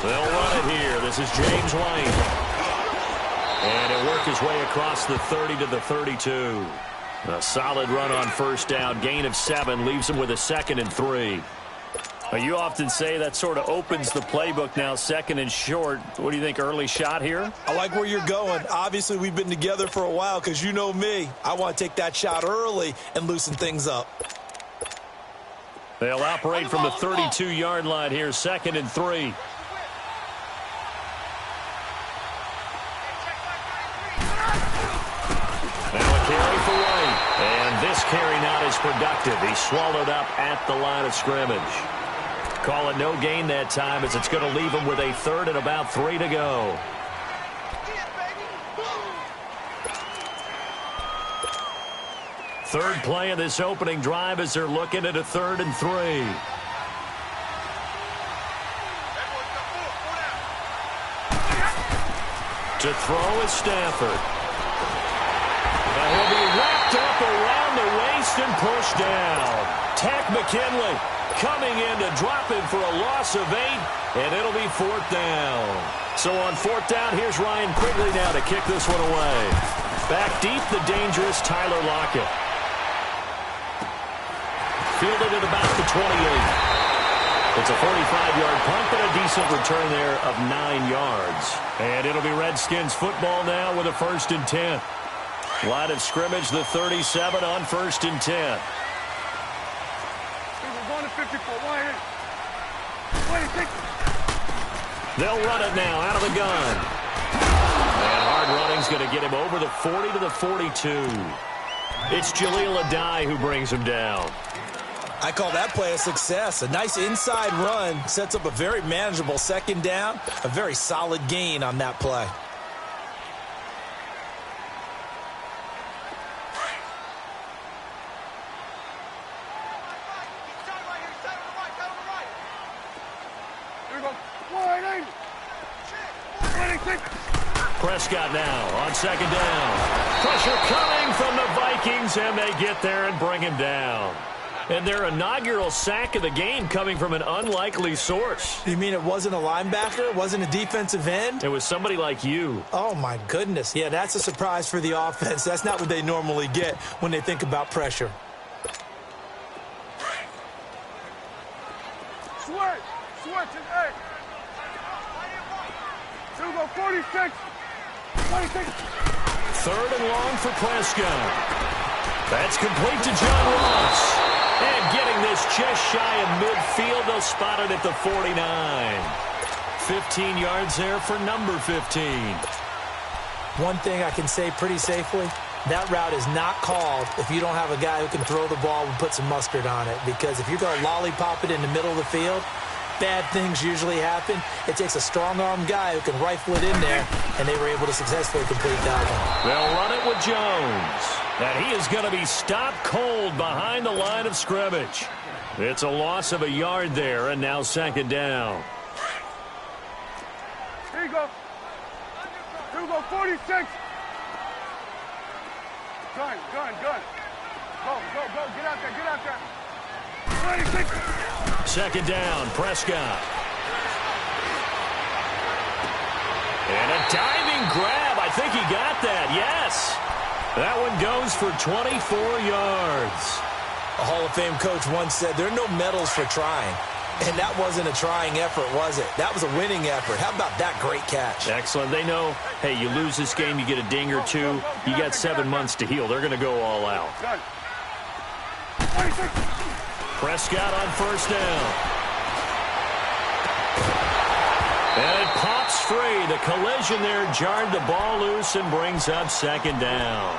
They'll run it here. This is James White. And it worked his way across the 30 to the 32. A solid run on first down. Gain of 7 leaves him with a 2nd and 3. You often say that sort of opens the playbook now, 2nd and short. What do you think, early shot here? I like where you're going. Obviously, we've been together for a while because you know me. I want to take that shot early and loosen things up. They'll operate from the 32-yard line here, 2nd and 3. Now a carry for White. And this carry not as productive. He's swallowed up at the line of scrimmage. Call it no gain that time as it's going to leave him with a 3rd and about 3 to go. Third play of this opening drive as they're looking at a 3rd and 3. To throw is Stafford. And he'll be wrapped up around the waist and pushed down. Tack McKinley coming in to drop him for a loss of 8, and it'll be 4th down. So on 4th down, here's Ryan Quigley now to kick this one away. Back deep, the dangerous Tyler Lockett. Fielded at about the 28. It's a 45-yard punt, but a decent return there of 9 yards. And it'll be Redskins football now with a 1st and 10. Line of scrimmage, the 37 on 1st and 10. They'll run it now out of the gun. And hard running's going to get him over the 40 to the 42. It's Jaleel Adai who brings him down. I call that play a success. A nice inside run sets up a very manageable 2nd down. A very solid gain on that play. Prescott now on 2nd down. Pressure coming from the Vikings, and they get there and bring him down. And their inaugural sack of the game coming from an unlikely source. You mean it wasn't a linebacker? It wasn't a defensive end? It was somebody like you. Oh, my goodness. Yeah, that's a surprise for the offense. That's not what they normally get when they think about pressure. Switch, and 8. 2 go 46. 26. 3rd and long for Prescott. That's complete to John Ross. And getting this just shy of midfield, they'll spot it at the 49. 15 yards there for number 15. One thing I can say pretty safely, that route is not called if you don't have a guy who can throw the ball and put some mustard on it. Because if you're going to lollipop it in the middle of the field, bad things usually happen. It takes a strong-arm guy who can rifle it in there, and they were able to successfully complete that one. They'll run it with Jones. And he is going to be stopped cold behind the line of scrimmage. It's a loss of a yard there, and now 2nd down. Here you go. 2 go 46. Gun. Go. Get out there. 26. 2nd down, Prescott. And a diving grab. I think he got that, yes. That one goes for 24 yards. A Hall of Fame coach once said, there are no medals for trying. And that wasn't a trying effort, was it? That was a winning effort. How about that great catch? Excellent. They know, hey, you lose this game, you get a ding or two. You got 7 months to heal. They're going to go all out. Prescott on 1st down. And it pops free. The collision there jarred the ball loose and brings up 2nd down.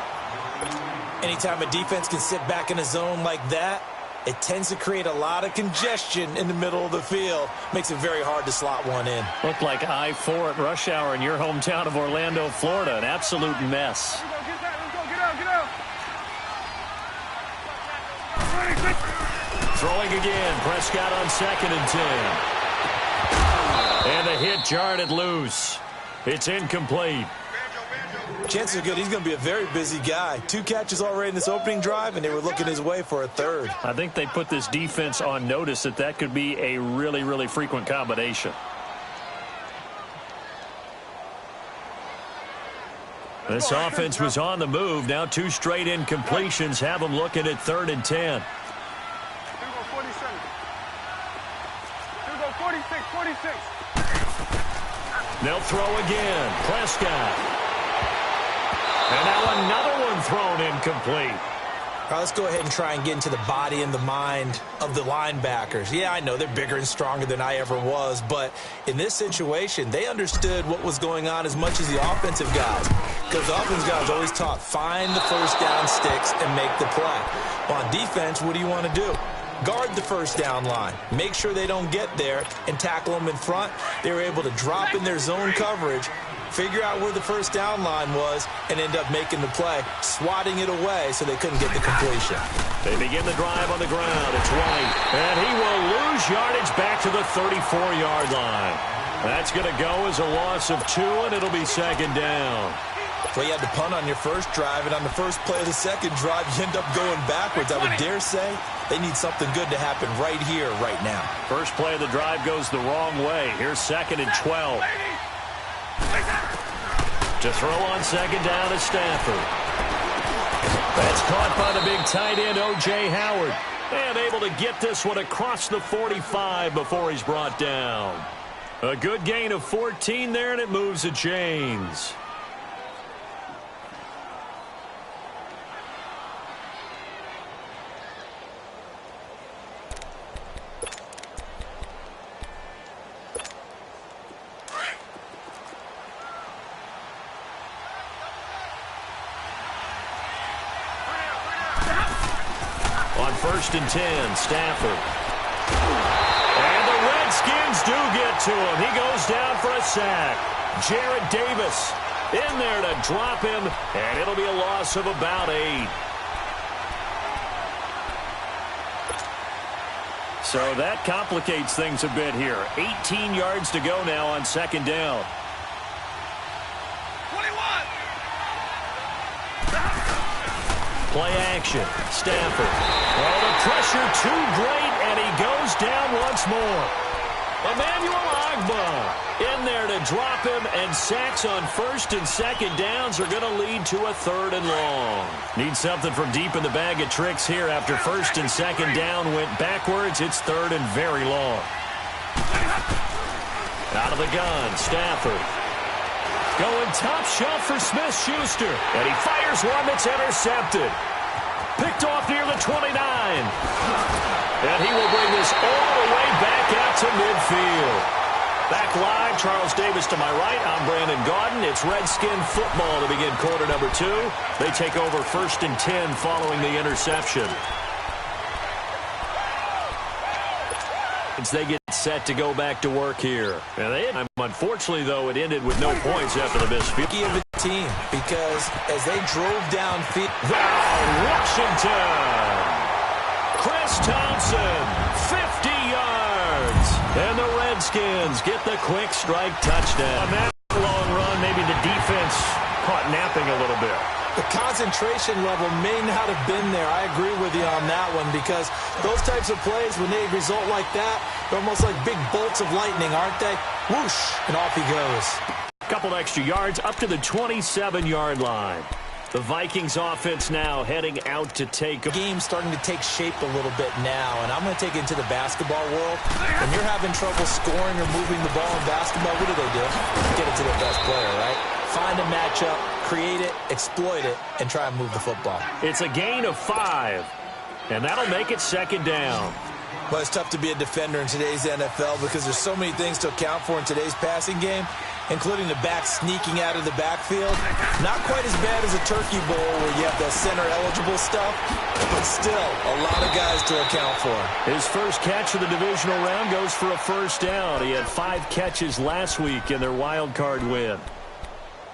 Anytime a defense can sit back in a zone like that, it tends to create a lot of congestion in the middle of the field. Makes it very hard to slot one in. Looked like I-4 at rush hour in your hometown of Orlando, Florida. An absolute mess. Get out. Throwing again. Prescott on 2nd and 10. And the hit jarred it loose. It's incomplete. Chances are good he's going to be a very busy guy. 2 catches already in this opening drive, and they were looking his way for a 3rd. I think they put this defense on notice that could be a really, really frequent combination. This offense was on the move. Now 2 straight incompletions have them looking at 3rd and 10. Here we go, 47. Here we go, 46, 46. They'll throw again. Prescott. And now another one thrown incomplete. All right, let's go ahead and try and get into the body and the mind of the linebackers. Yeah, I know they're bigger and stronger than I ever was, but in this situation, they understood what was going on as much as the offensive guys. Because the offensive guys always taught, find the first down sticks and make the play. Well, on defense, what do you want to do? Guard the first down line. Make sure they don't get there and tackle them in front. They were able to drop in their zone coverage, figure out where the first down line was, and end up making the play, swatting it away so they couldn't get the completion. They begin the drive on the ground. It's White. And he will lose yardage back to the 34-yard line. That's going to go as a loss of 2, and it'll be 2nd down. Well, you had to punt on your first drive, and on the first play of the second drive, you end up going backwards. I would dare say they need something good to happen right here, right now. First play of the drive goes the wrong way. Here's 2nd and 12. To throw on 2nd down is Stafford. That's caught by the big tight end, O.J. Howard. And able to get this one across the 45 before he's brought down. A good gain of 14 there, and it moves the chains. On 1st and 10, Stafford. And the Redskins do get to him. He goes down for a sack. Jarrett Davis in there to drop him, and it'll be a loss of about 8. So that complicates things a bit here. 18 yards to go now on 2nd down. 21. Play action. Stafford. Well, the pressure too great, and he goes down once more. Emmanuel Ogbah in there to drop him, and sacks on 1st and 2nd downs are going to lead to a 3rd and long. Need something from deep in the bag of tricks here. After 1st and 2nd down went backwards, it's 3rd and very long. Out of the gun, Stafford. Going top shelf for Smith-Schuster. And he fires one that's intercepted. Picked off near the 29. And he will bring this all the way back out to midfield. Back live, Charles Davis to my right. I'm Brandon Gaudin. It's Redskin football to begin quarter number 2. They take over 1st and 10 following the interception. They get set to go back to work here. And unfortunately, though, it ended with no points after the missed field. Of the team, because as they drove downfield, Washington. Chris Thompson, 50 yards. And the Redskins get the quick strike touchdown. On that long run, maybe the defense caught napping a little bit. The concentration level may not have been there. I agree with you on that one, because those types of plays, when they result like that, they're almost like big bolts of lightning, aren't they? Whoosh, and off he goes. Couple extra yards up to the 27-yard line. The Vikings offense now heading out to take a game, starting to take shape a little bit now, and I'm going to take it into the basketball world. When you're having trouble scoring or moving the ball in basketball, what do? Get it to the best player, right? Find a matchup, create it, exploit it, and try and move the football. It's a gain of 5, and that'll make it 2nd down. Well, it's tough to be a defender in today's NFL because there's so many things to account for in today's passing game, including the back sneaking out of the backfield. Not quite as bad as a turkey bowl where you have the center-eligible stuff, but still a lot of guys to account for. His first catch of the divisional round goes for a 1st down. He had 5 catches last week in their wild card win.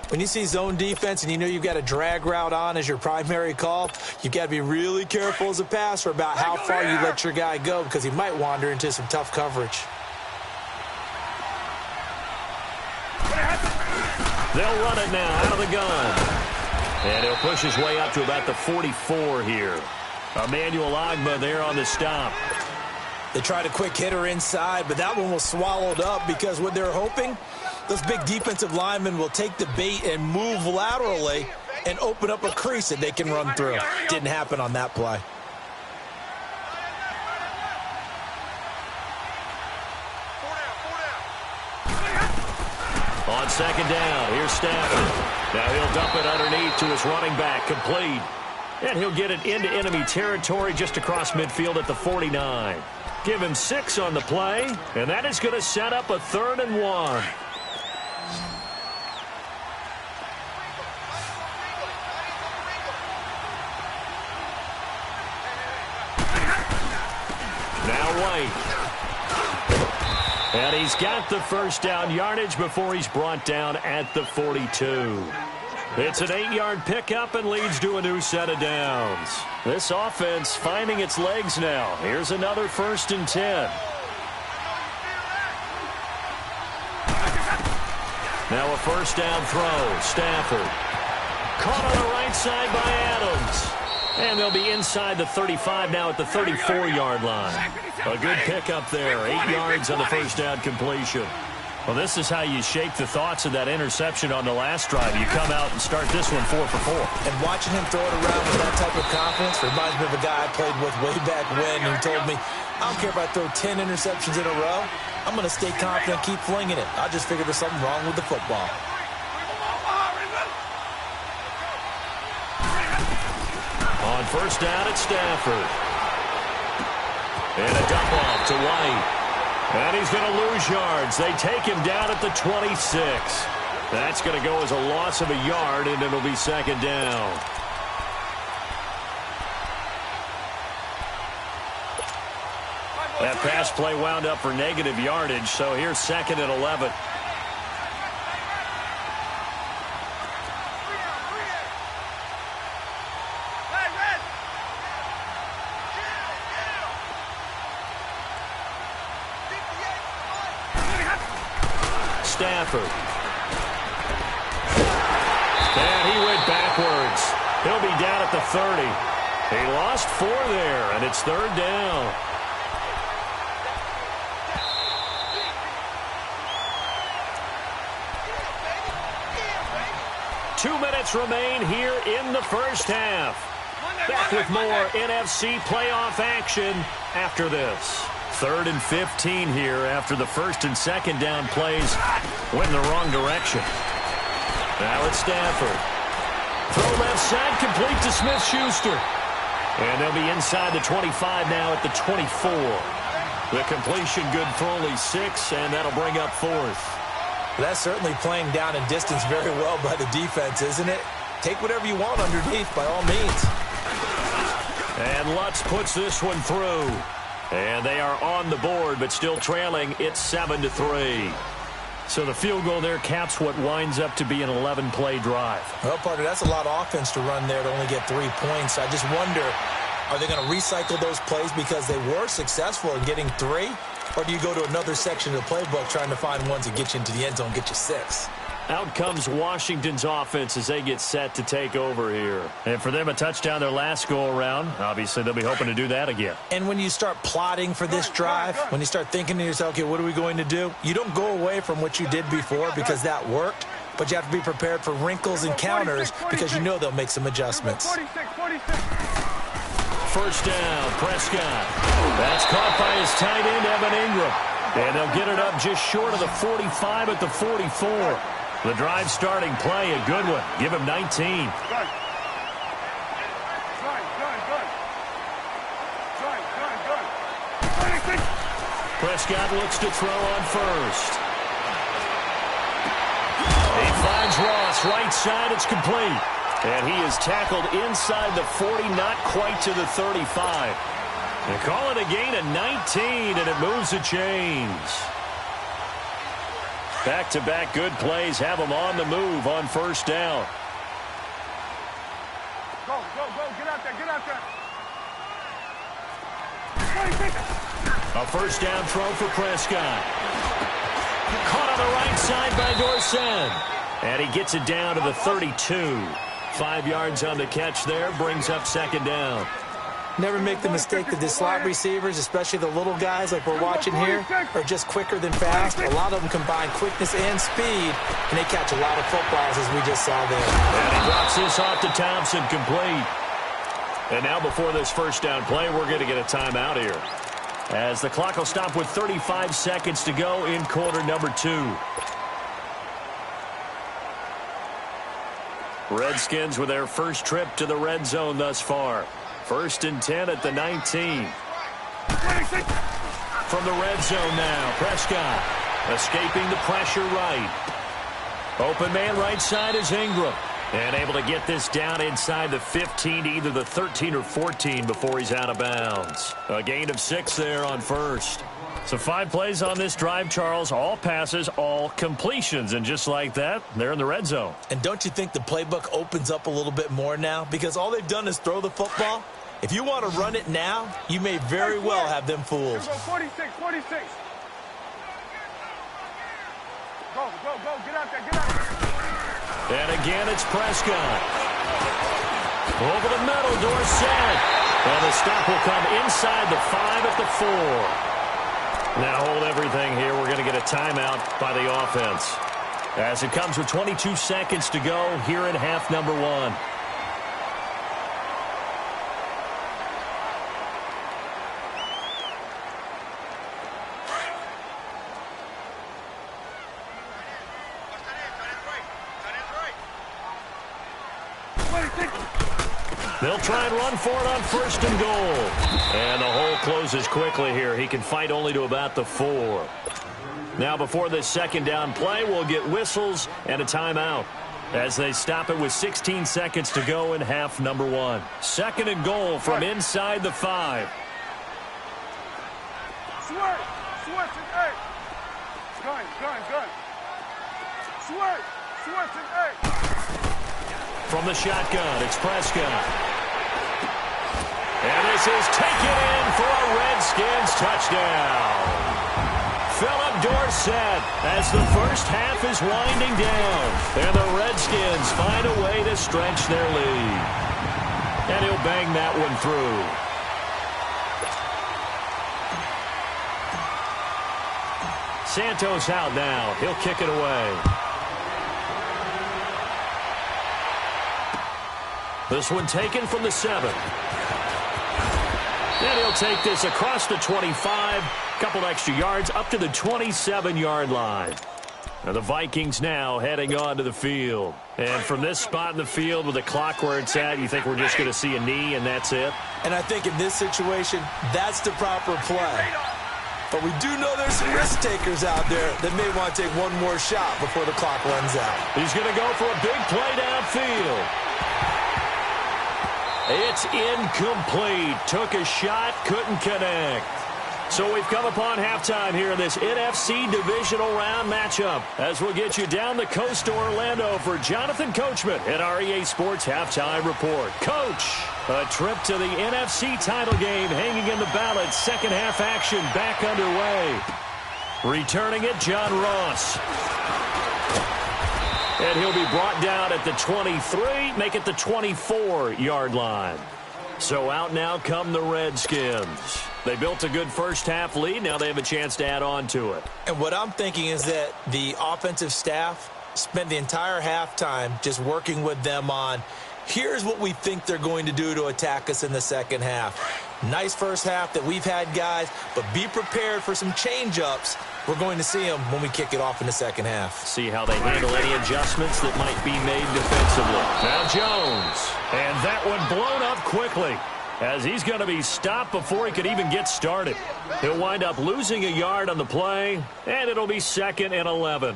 When you see zone defense and you know you've got a drag route on as your primary call, you've got to be really careful as a passer about how far you let your guy go, because he might wander into some tough coverage. They'll run it now out of the gun. And he'll push his way up to about the 44 here. Emmanuel Ogbah there on the stop. They tried a quick hitter inside, but that one was swallowed up because what they're hoping Those big defensive linemen will take the bait and move laterally and open up a crease that they can run through. Didn't happen on that play. On second down, here's Stafford. Now he'll dump it underneath to his running back, complete. And he'll get it into enemy territory just across midfield at the 49. Give him 6 on the play, and that is going to set up a 3rd and 1. Now White. And he's got the first down yardage before he's brought down at the 42. It's an 8-yard pickup and leads to a new set of downs. This offense finding its legs now. Here's another 1st and 10. Now a first down throw. Stafford. Caught on the right side by Adams. And they'll be inside the 35 now at the 34-yard line. A good pickup there. 8 yards on the first down completion. Well, this is how you shake the thoughts of that interception on the last drive. You come out and start this one 4 for 4. And watching him throw it around with that type of confidence reminds me of a guy I played with way back when who told me, I don't care if I throw 10 interceptions in a row. I'm going to stay confident, keep flinging it. I just figured there's something wrong with the football. On first down, it's Stafford. And a dump off to White. And he's going to lose yards. They take him down at the 26. That's going to go as a loss of a yard, and it'll be second down. That pass play wound up for negative yardage, so here's 2nd and 11. Stafford. And he went backwards. He'll be down at the 30. He lost 4 there, and it's 3rd down. Two minutes remain here in the first half. Back with more NFC playoff action after this. 3rd and 15 here after the 1st and 2nd down plays went in the wrong direction. Now it's Stafford. Throw left side, complete to Smith-Schuster. And they'll be inside the 25 now at the 24. The completion good for only 6, and that'll bring up 4th. That's certainly playing down and distance very well by the defense, isn't it? Take whatever you want underneath by all means. And Lutz puts this one through. And they are on the board, but still trailing. It's 7-3. So the field goal there caps what winds up to be an 11-play drive. Well, partner, that's a lot of offense to run there to only get 3 points. I just wonder, are they going to recycle those plays because they were successful in getting 3? Or do you go to another section of the playbook trying to find ones that get you into the end zone, get you 6? Out comes Washington's offense as they get set to take over here. And for them, a touchdown their last go-around. Obviously, they'll be hoping to do that again. And when you start plotting for this drive, when you start thinking to yourself, okay, what are we going to do? You don't go away from what you did before because that worked, but you have to be prepared for wrinkles and counters because you know they'll make some adjustments. 46. First down, Prescott. That's caught by his tight end, Evan Ingram. And they'll get it up just short of the 45 at the 44. The drive starting play, a good one. Give him 19. Prescott looks to throw on first. He finds Ross, right side, it's complete. And he is tackled inside the 40, not quite to the 35. They call it a gain of 19, and it moves the chains. Back-to-back good plays have them on the move on first down. Go. Get out there. A first down throw for Prescott. Caught on the right side by Dorsett. And he gets it down to the 32. 5 yards on the catch there, brings up second down. Never make the mistake that the slot receivers, especially the little guys like we're watching here, are just quicker than fast. A lot of them combine quickness and speed, and they catch a lot of footballs, as we just saw there. And he drops this off to Thompson, complete. And now before this first down play, we're going to get a timeout here, as the clock will stop with 35 seconds to go in quarter number 2. Redskins with their first trip to the red zone thus far. 1st and 10 at the 19. From the red zone now, Prescott escaping the pressure right. Open man right side is Ingram. And able to get this down inside the 15 to either the 13 or 14 before he's out of bounds. A gain of 6 there on first. So 5 plays on this drive, Charles. All passes, all completions. And just like that, they're in the red zone. And don't you think the playbook opens up a little bit more now? Because all they've done is throw the football. If you want to run it now, you may very well have them fooled. 46, 46. Go, get out there, get out there. And again, it's Prescott. Over the middle, Dorsett. And the stop will come inside the 5 at the 4. Now hold everything here. We're going to get a timeout by the offense, as it comes with 22 seconds to go here in half number 1. They'll try and run for it on 1st and goal. And the hole closes quickly here. He can fight only to about the 4. Now before this second down play, we'll get whistles and a timeout, as they stop it with 16 seconds to go in half number 1. 2nd and goal from inside the 5. Swerve, and 8. Gun. Swerve, and 8. From the shotgun, it's Prescott. And this is taken in for a Redskins touchdown. Philip Dorsett, as the first half is winding down. And the Redskins find a way to stretch their lead. And he'll bang that one through. Santos out now. He'll kick it away. This one taken from the 7. And he'll take this across the 25. Couple extra yards up to the 27-yard line. And the Vikings now heading onto the field. And from this spot in the field with the clock where it's at, you think we're just going to see a knee and that's it? And I think in this situation, that's the proper play. But we do know there's some risk takers out there that may want to take one more shot before the clock runs out. He's going to go for a big play downfield. It's incomplete. Took a shot, couldn't connect. So we've come upon halftime here in this NFC divisional round matchup, as we'll get you down the coast to Orlando for Jonathan Coachman at our EA Sports Halftime Report. Coach, a trip to the NFC title game hanging in the balance. Second half action back underway. Returning it, John Ross. And he'll be brought down at the 23, make it the 24-yard line. So out now come the Redskins. They built a good first-half lead. Now they have a chance to add on to it. And what I'm thinking is that the offensive staff spent the entire halftime just working with them on, here's what we think they're going to do to attack us in the second half. Nice first half that we've had, guys, but be prepared for some change-ups. We're going to see them when we kick it off in the second half. See how they handle any adjustments that might be made defensively. Now Jones. And that one blown up quickly, as he's going to be stopped before he could even get started. He'll wind up losing a yard on the play, and it'll be 2nd and 11.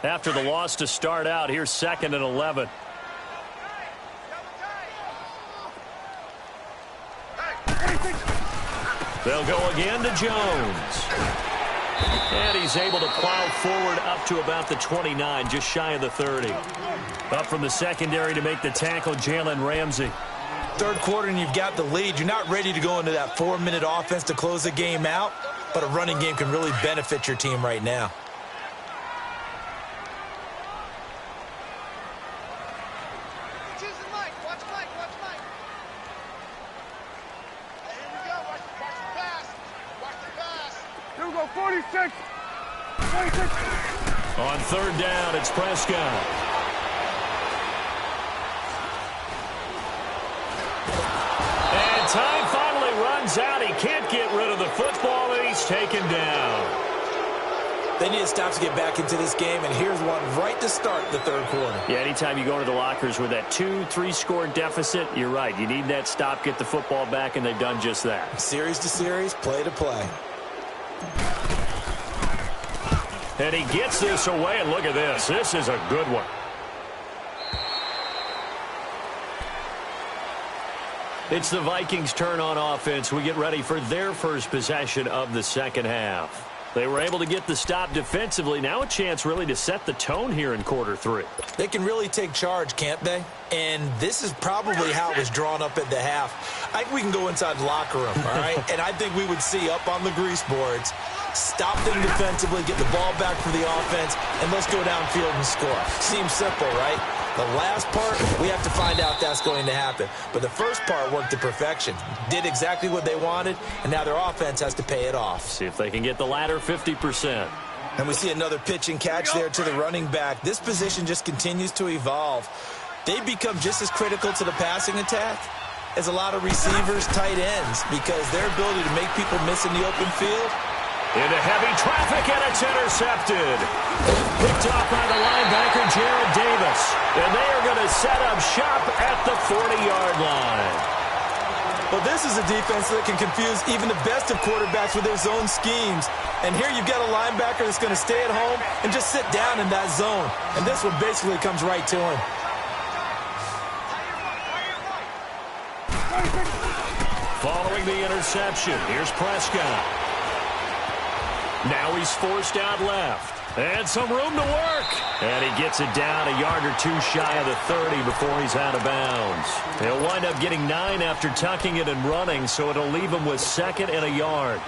After the loss to start out, here's 2nd and 11. They'll go again to Jones. And he's able to plow forward up to about the 29, just shy of the 30. Up from the secondary to make the tackle, Jalen Ramsey. Third quarter and you've got the lead. You're not ready to go into that 4-minute offense to close the game out, but a running game can really benefit your team right now. Here we go, 46. 46. On third down, it's Prescott. And time finally runs out. He can't get rid of the football, and he's taken down. They need to stop to get back into this game, and here's one right to start the third quarter. Yeah, anytime you go into the lockers with that 2-3 score deficit, you're right. You need that stop, get the football back, and they've done just that. Series to series, play to play. And he gets this away, and look at this. This is a good one. It's the Vikings' turn on offense. We get ready for their first possession of the second half. They were able to get the stop defensively. Now a chance really to set the tone here in quarter three. They can really take charge, can't they? And this is probably how it was drawn up at the half. I think we can go inside the locker room, all right? And I think we would see up on the grease boards, stop them defensively, get the ball back for the offense, and let's go downfield and score. Seems simple, right? The last part, we have to find out that's going to happen. But the first part worked to perfection. Did exactly what they wanted, and now their offense has to pay it off. See if they can get the latter 50%. And we see another pitch and catch there to the running back. This position just continues to evolve. They become just as critical to the passing attack as a lot of receivers, tight ends, because their ability to make people miss in the open field. Into heavy traffic, and it's intercepted. Picked off by the linebacker, Gerald Davis. And they are going to set up shop at the 40-yard line. Well, this is a defense that can confuse even the best of quarterbacks with their zone schemes. And here you've got a linebacker that's going to stay at home and just sit down in that zone. And this one basically comes right to him. Following the interception, here's Prescott. Now he's forced out left. And some room to work. And he gets it down a yard or two shy of the 30 before he's out of bounds. He'll wind up getting 9 after tucking it and running, so it'll leave him with 2nd and a yard.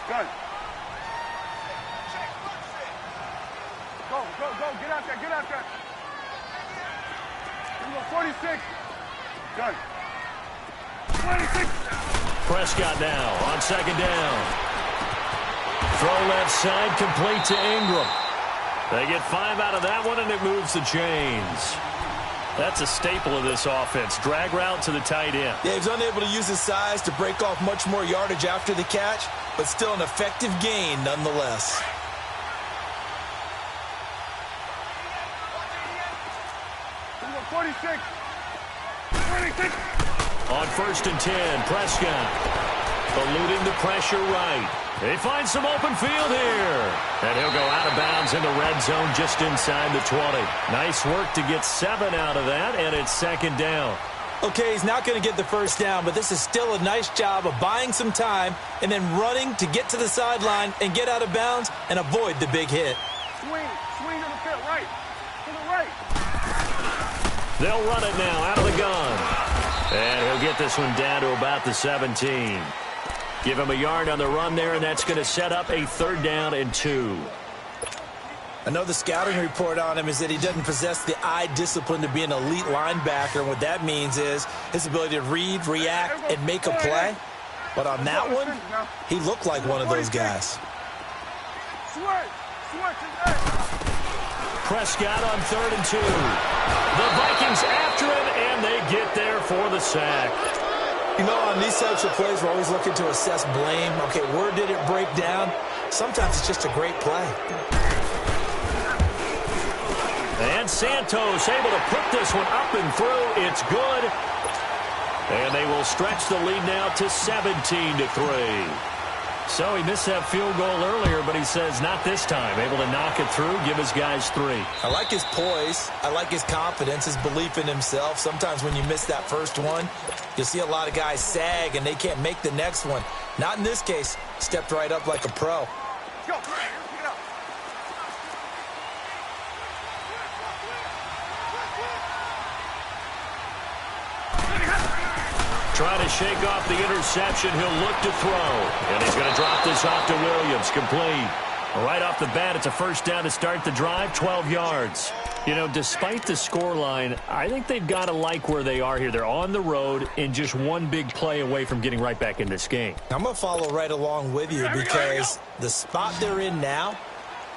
Gun. Go, go, go. Get out there, get out there. Here we go, 46. Gun. 26. Prescott now on 2nd down. Throw left side, complete to Ingram. They get 5 out of that one, and it moves the chains. That's a staple of this offense. Drag route to the tight end. Yeah, he's unable to use his size to break off much more yardage after the catch, but still an effective gain nonetheless. Here we go, 46. 26. On 1st and 10, Prescott eluding the pressure right. They find some open field here. And he'll go out of bounds in the red zone just inside the 20. Nice work to get 7 out of that, and it's 2nd down. Okay, he's not going to get the first down, but this is still a nice job of buying some time and then running to get to the sideline and get out of bounds and avoid the big hit. Swing to the field, right. To the right. They'll run it now out of the gun. And he'll get this one down to about the 17. Give him a yard on the run there, and that's going to set up a 3rd down and 2. I know the scouting report on him is that he doesn't possess the eye discipline to be an elite linebacker. And what that means is his ability to read, react, and make a play. But on that one, he looked like one of those guys. Prescott on 3rd and 2. The Vikings after him, and they get there for the sack. You know, on these types of plays, we're always looking to assess blame. Okay, where did it break down? Sometimes it's just a great play. And Santos able to put this one up and through. It's good. And they will stretch the lead now to 17-3. So he missed that field goal earlier, but he says not this time. Able to knock it through, give his guys 3. I like his poise. I like his confidence, his belief in himself. Sometimes when you miss that first one, you'll see a lot of guys sag and they can't make the next one. Not in this case. Stepped right up like a pro. Let's go. Get up. trying to shake off the interception. He'll look to throw. And he's going to drop this off to Williams. Complete. Right off the bat, it's a first down to start the drive, 12 yards. You know, despite the scoreline, I think they've got to like where they are here. They're on the road and just one big play away from getting right back in this game. I'm going to follow right along with you because the spot they're in now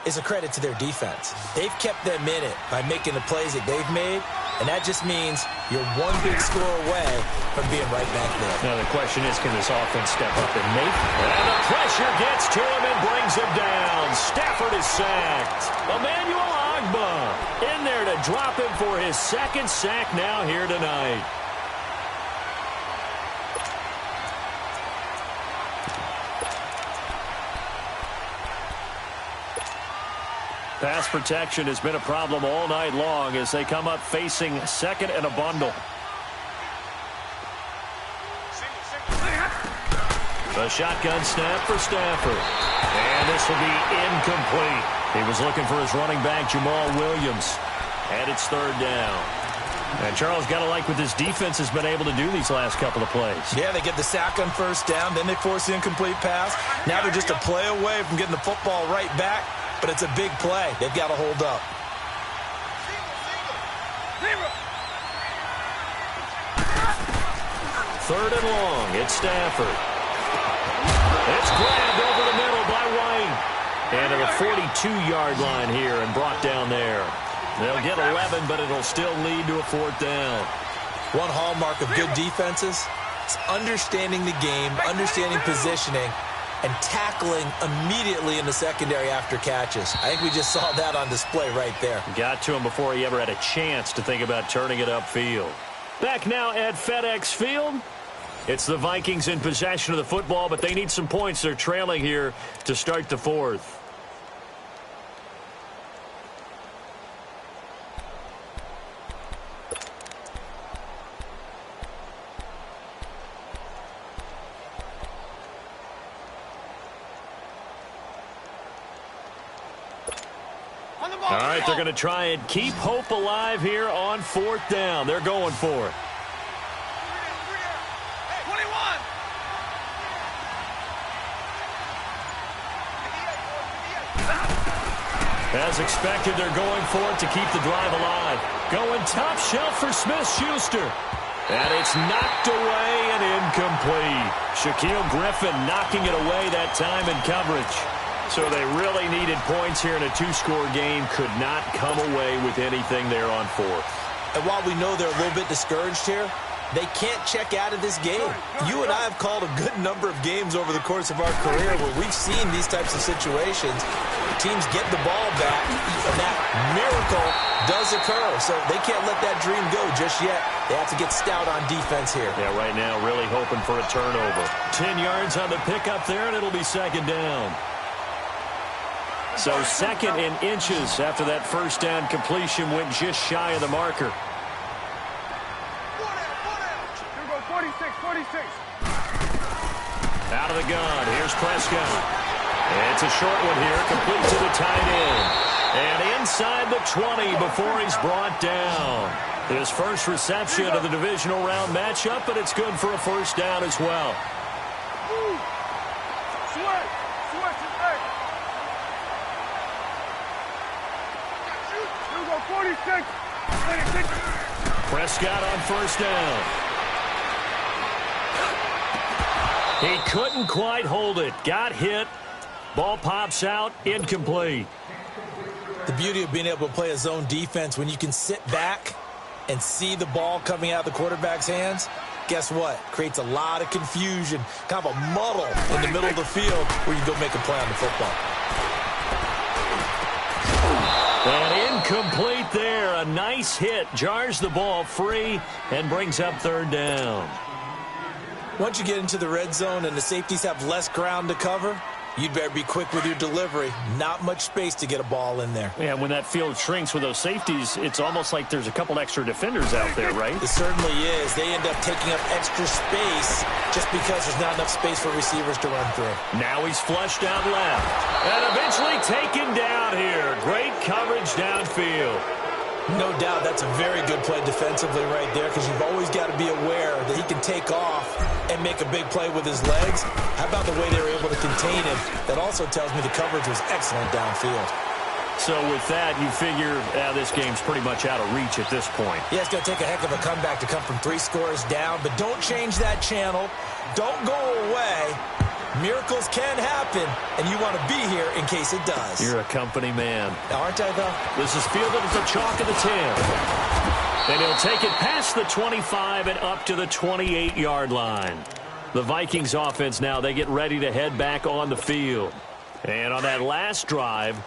is a credit to their defense. They've kept them in it by making the plays that they've made, and that just means you're one big score away from being right back there. Now the question is, can this offense step up and make? And the pressure gets to him and brings him down. Stafford is sacked. Emmanuel Ogbah in there to drop him for his second sack now here tonight. Pass protection has been a problem all night long as they come up facing second and a bundle. The shotgun snap for Stafford. And this will be incomplete. He was looking for his running back, Jamal Williams. And it's third down. And Charles, got to like what this defense has been able to do these last couple of plays. Yeah, they get the sack on first down, then they force the incomplete pass. Now they're just a play away from getting the football right back. But it's a big play. They've got to hold up. Third and long. It's Stafford. It's grabbed over the middle by White. And to the 42-yard line here and brought down there. They'll get 11, but it'll still lead to a fourth down. One hallmark of good defenses is understanding the game, understanding positioning, and tackling immediately in the secondary after catches. I think we just saw that on display right there. Got to him before he ever had a chance to think about turning it upfield. Back now at FedEx Field. It's the Vikings in possession of the football, but they need some points. They're trailing here to start the fourth. All right, they're going to try and keep hope alive here on fourth down. They're going for it. As expected, they're going for it to keep the drive alive. Going top shelf for Smith-Schuster. And it's knocked away and incomplete. Shaquille Griffin knocking it away that time in coverage. So they really needed points here in a two-score game. Could not come away with anything there on fourth. And while we know they're a little bit discouraged here, they can't check out of this game. You and I have called a good number of games over the course of our career where we've seen these types of situations. Teams get the ball back, and that miracle does occur. So they can't let that dream go just yet. They have to get stout on defense here. Yeah, right now really hoping for a turnover. 10 yards on the pickup there, and it'll be second down. So second in inches after that first down completion went just shy of the marker. 46. Out of the gun. Here's Prescott. It's a short one here, complete to the tight end. And inside the 20 before he's brought down. His first reception of the divisional round matchup, but it's good for a first down as well. Prescott on first down. He couldn't quite hold it. Got hit. Ball pops out. Incomplete. The beauty of being able to play a zone defense when you can sit back and see the ball coming out of the quarterback's hands, guess what? Creates a lot of confusion, kind of a muddle in the middle of the field where you go make a play on the football. And incomplete there. A nice hit. Jars the ball free and brings up third down. Once you get into the red zone and the safeties have less ground to cover, you'd better be quick with your delivery. Not much space to get a ball in there. Yeah, when that field shrinks with those safeties, it's almost like there's a couple extra defenders out there, right? It certainly is. They end up taking up extra space just because there's not enough space for receivers to run through. Now he's flushed out left. And eventually taken down here. Great coverage downfield. No doubt that's a very good play defensively right there, because you've always got to be aware that he can take off and make a big play with his legs. How about the way they were able to contain him? That also tells me the coverage was excellent downfield. So with that, you figure this game's pretty much out of reach at this point. Yeah, it's going to take a heck of a comeback to come from 3 scores down, but don't change that channel. Don't go away. Miracles can happen, and you want to be here in case it does. You're a company man. Aren't I, though? This is fielded at the chalk of the 10. And he'll take it past the 25 and up to the 28-yard line. The Vikings offense now, they get ready to head back on the field. And on that last drive,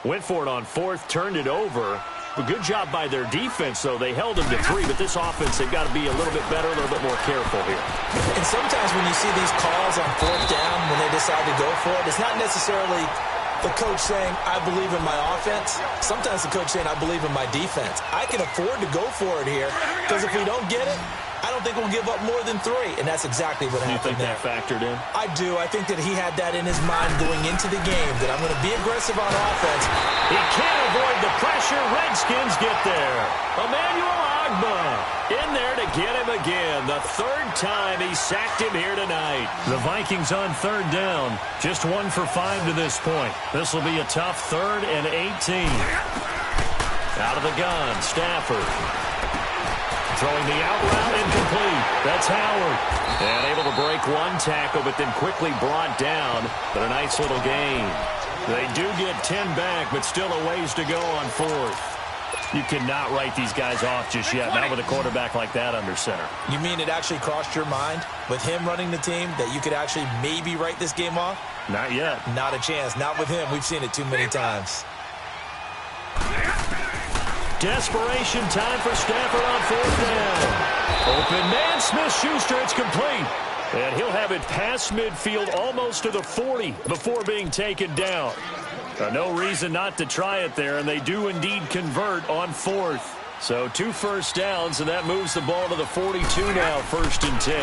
went for it on 4th, turned it over. A good job by their defense, though. They held them to 3, but this offense, they've got to be a little bit better, a little bit more careful here. And sometimes when you see these calls on 4th down, when they decide to go for it, it's not necessarily the coach saying, I believe in my offense. Sometimes the coach saying, I believe in my defense. I can afford to go for it here, because if we don't get it, I don't think we'll give up more than 3, and that's exactly what happened there. You think that factored in? I do. I think that he had that in his mind going into the game, that I'm going to be aggressive on offense. He can't avoid the pressure. Redskins get there. Emmanuel Agba in there to get him again. The 3rd time he sacked him here tonight. The Vikings on 3rd down. Just 1 for 5 to this point. This will be a tough 3rd and 18. Out of the gun, Stafford. Throwing the out route incomplete. That's Howard. And able to break 1 tackle, but then quickly brought down. But a nice little gain. They do get 10 back, but still a ways to go on 4th. You cannot write these guys off just yet, not with a quarterback like that under center. You mean it actually crossed your mind with him running the team that you could actually maybe write this game off? Not yet. Not a chance. Not with him. We've seen it too many times. Desperation time for Stafford on 4th down. Open man, Smith-Schuster, it's complete. And he'll have it past midfield almost to the 40 before being taken down. No reason not to try it there, and they do indeed convert on 4th. So 2 first downs, and that moves the ball to the 42 now, 1st and 10.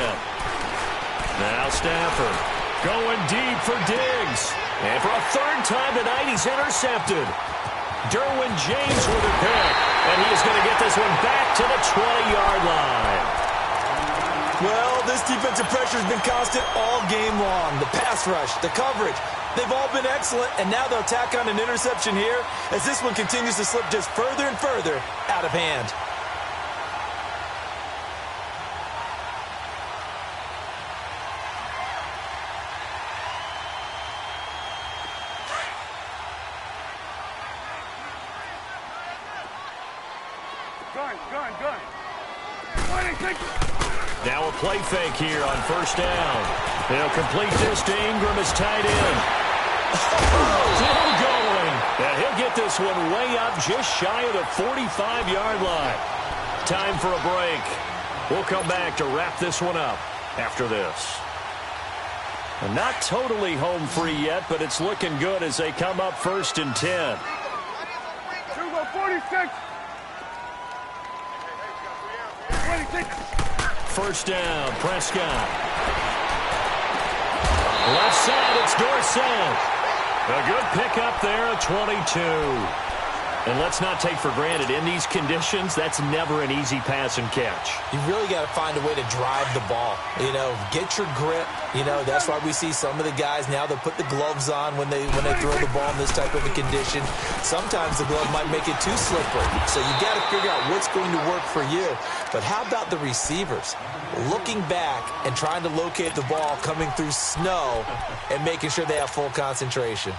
Now Stafford going deep for Diggs. And for a 3rd time tonight, he's intercepted. Derwin James with a pick, and he is going to get this one back to the 20-yard line. Well, this defensive pressure has been constant all game long. The pass rush, the coverage, they've all been excellent, and now they'll tack on an interception here as this one continues to slip just further and further out of hand. Gun. 26. Now a play fake here on 1st down. They'll complete this to Ingram as tight end. Still going. And he'll get this one way up just shy of the 45-yard line. Time for a break. We'll come back to wrap this one up after this. And not totally home free yet, but it's looking good as they come up 1st and 10. 46. 26. 1st down, Prescott. Left side, it's Dorsett. A good pickup there at 22. And let's not take for granted, in these conditions, that's never an easy pass and catch. You really got to find a way to drive the ball. You know, get your grip. You know, that's why we see some of the guys now that put the gloves on when they throw the ball in this type of a condition. Sometimes the glove might make it too slippery. So you got to figure out what's going to work for you. But how about the receivers? Looking back and trying to locate the ball coming through snow and making sure they have full concentration.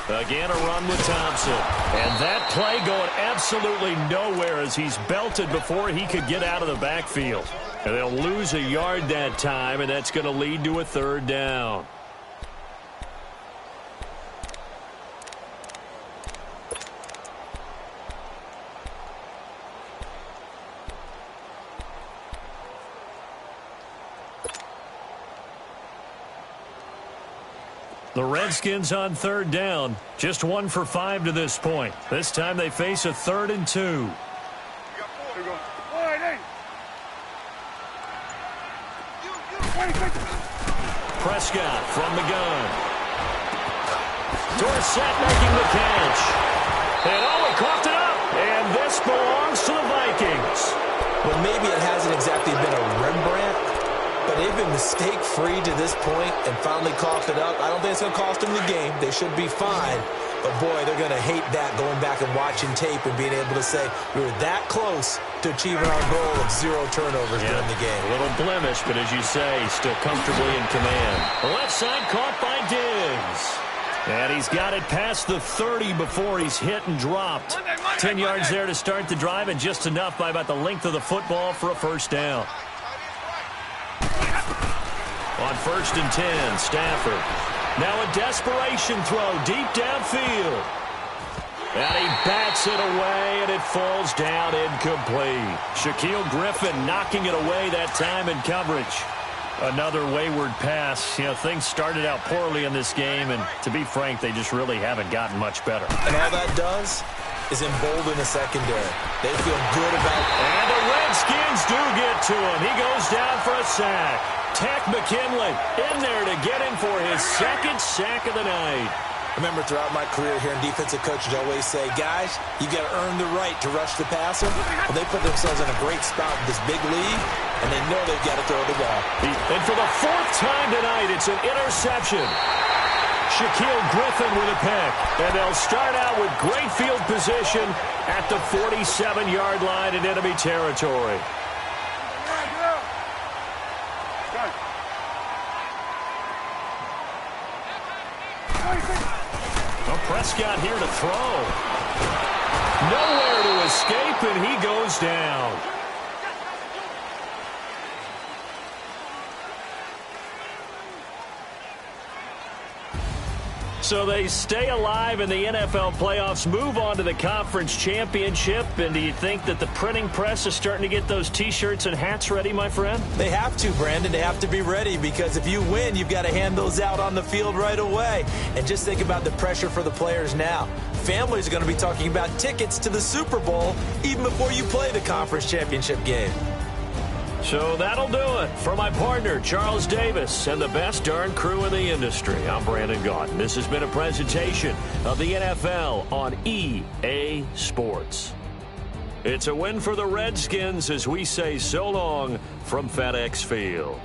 Again, a run with Thompson. And that play going absolutely nowhere as he's belted before he could get out of the backfield. And they'll lose a yard that time, and that's going to lead to a 3rd down. The Redskins on third down. Just 1 for 5 to this point. This time they face a 3rd and 2. Here we go. All right, hey. Prescott from the gun. Dorsett making the catch. And he coughed it up. And this belongs to the Vikings. Well, maybe it hasn't exactly been a Rembrandt, but they've been mistake-free to this point and finally coughed it up. I don't think it's going to cost them the game. They should be fine. But, boy, they're going to hate that, going back and watching tape and being able to say we were that close to achieving our goal of 0 turnovers during the game. A little blemish, but as you say, still comfortably in command. The left side caught by Diggs. And he's got it past the 30 before he's hit and dropped. 10 yards there to start the drive, and just enough by about the length of the football for a first down. On 1st and 10, Stafford. Now a desperation throw deep downfield. And he bats it away, and it falls down incomplete. Shaquille Griffin knocking it away that time in coverage. Another wayward pass. You know, things started out poorly in this game, and to be frank, they just really haven't gotten much better. And all that does is embolden the secondary. They feel good about it. And the Redskins do get to him. He goes down for a sack. Tech McKinley in there to get him for his 2nd sack of the night. Remember, throughout my career here in defensive coaches, I always say, guys, you got to earn the right to rush the passer. Well, they put themselves in a great spot with this big lead, and they know they've got to throw the ball. And for the 4th time tonight, it's an interception. Shaquille Griffin with a pick. And they'll start out with great field position at the 47-yard line in enemy territory. Well, Prescott here to throw. Nowhere to escape, and he goes down. So they stay alive in the NFL playoffs, move on to the conference championship. And do you think that the printing press is starting to get those T-shirts and hats ready, my friend? They have to, Brandon. They have to be ready, because if you win, you've got to hand those out on the field right away. And just think about the pressure for the players now. Families are going to be talking about tickets to the Super Bowl even before you play the conference championship game. So that'll do it. For my partner, Charles Davis, and the best darn crew in the industry, I'm Brandon Gaudin. This has been a presentation of the NFL on EA Sports. It's a win for the Redskins as we say so long from FedEx Field.